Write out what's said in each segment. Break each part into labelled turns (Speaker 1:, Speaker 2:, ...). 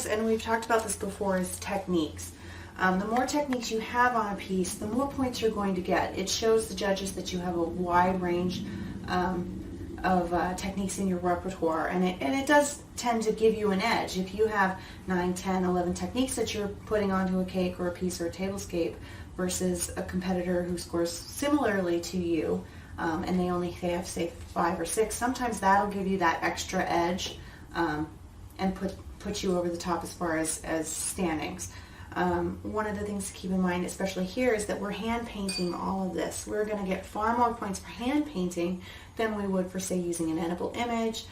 Speaker 1: things, and we've talked about this before, is techniques. The more techniques you have on a piece, the more points you're going to get. It shows the judges that you have a wide range of techniques in your repertoire, and it does tend to give you an edge. If you have 9, 10, 11 techniques that you're putting onto a cake or a piece or a tablescape versus a competitor who scores similarly to you, and they only have, say, 5 or 6, sometimes that'll give you that extra edge and put you over the top as far as standings. One of the things to keep in mind, especially here, is that we're hand painting all of this. We're going to get far more points for hand painting than we would for, say, using an edible image.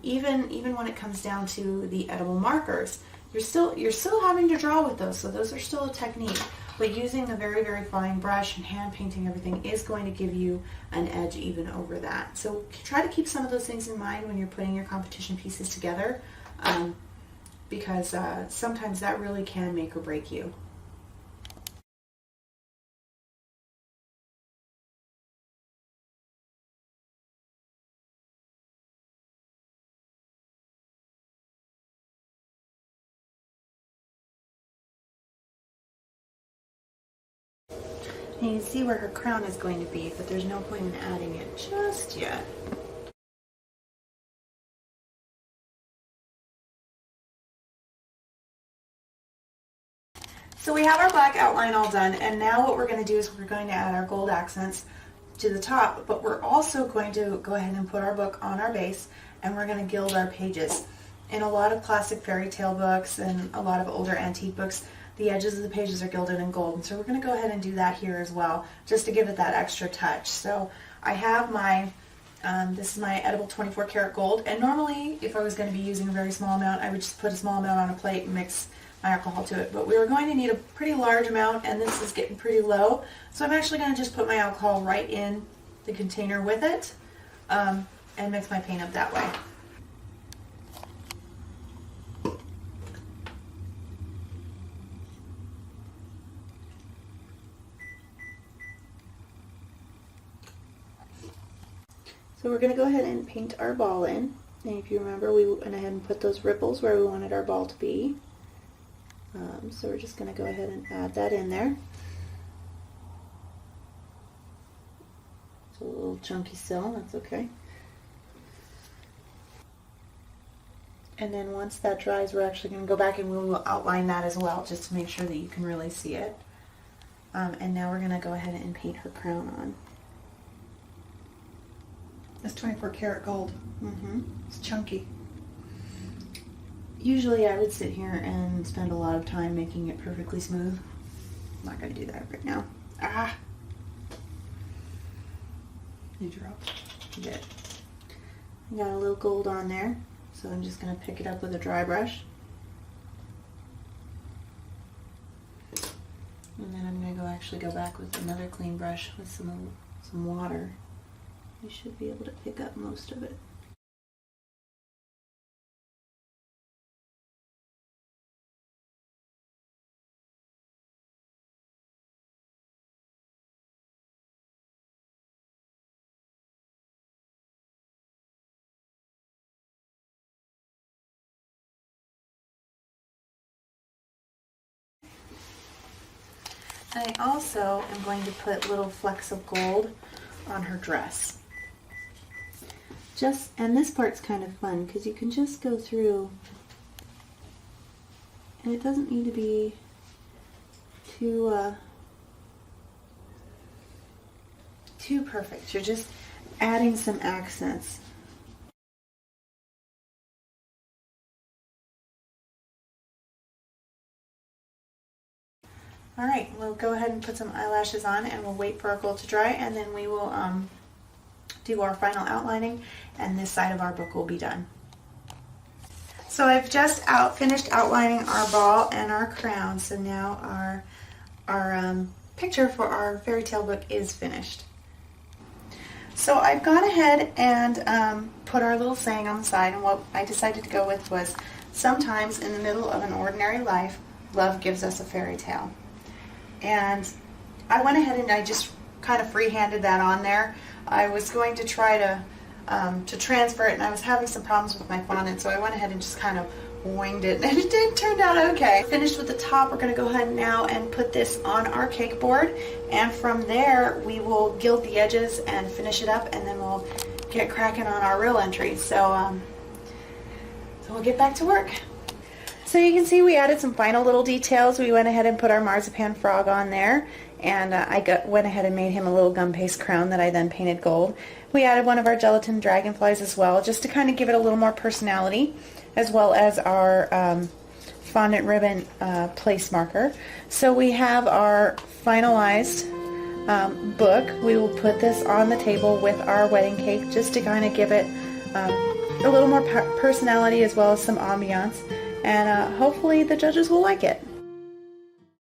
Speaker 1: Even when it comes down to the edible markers, you're still having to draw with those, so those are still a technique. But using the very, very fine brush and hand painting everything is going to give you an edge even over that. So try to keep some of those things in mind when you're putting your competition pieces together, because sometimes that really can make or break you. And you can see where her crown is going to be, but there's no point in adding it just yet. So we have our black outline all done, and now what we're going to do is we're going to add our gold accents to the top, but we're also going to go ahead and put our book on our base, and we're going to gild our pages. In a lot of classic fairy tale books and a lot of older antique books, the edges of the pages are gilded in gold, and so we're going to go ahead and do that here as well, just to give it that extra touch. So I have my, this is my edible 24 karat gold, and normally if I was going to be using a very small amount, I would just put a small amount on a plate and mix my alcohol to it, but we were going to need a pretty large amount, and this is getting pretty low, so I'm actually going to just put my alcohol right in the container with it and mix my paint up that way. So we're going to go ahead and paint our ball in, and if you remember, we went ahead and put those ripples where we wanted our ball to be. So we're just going to go ahead and add that in there. It's a little chunky still, that's okay. And then once that dries, we're actually going to go back and we will outline that as well, just to make sure that you can really see it. And now we're going to go ahead and paint her crown on. It's 24 karat gold. It's chunky. Usually I would sit here and spend a lot of time making it perfectly smooth. I'm not going to do that right now. Ah! You dropped. You did. I got a little gold on there, so I'm just going to pick it up with a dry brush. And then I'm going to actually go back with another clean brush with some water. You should be able to pick up most of it. I also am going to put little flecks of gold on her dress. And this part's kind of fun because you can just go through, and it doesn't need to be too perfect. You're just adding some accents. Alright, we'll go ahead and put some eyelashes on, and we'll wait for our gold to dry, and then we will do our final outlining, and this side of our book will be done. So I've just finished outlining our ball and our crown, so now our picture for our fairy tale book is finished. So I've gone ahead and put our little saying on the side, and what I decided to go with was, sometimes in the middle of an ordinary life, love gives us a fairy tale. And I went ahead and I just kind of free-handed that on there. I was going to try to transfer it, and I was having some problems with my fondant, so I went ahead and just kind of winged it, and it did turn out okay. Finished with the top, we're going to go ahead now and put this on our cake board, and from there we will gild the edges and finish it up, and then we'll get cracking on our real entry. So we'll get back to work. So you can see we added some final little details. We went ahead and put our marzipan frog on there, and went ahead and made him a little gum paste crown that I then painted gold. We added one of our gelatin dragonflies as well, just to kind of give it a little more personality, as well as our fondant ribbon place marker. So we have our finalized book. We will put this on the table with our wedding cake, just to kind of give it a little more personality, as well as some ambiance, and hopefully the judges will like it.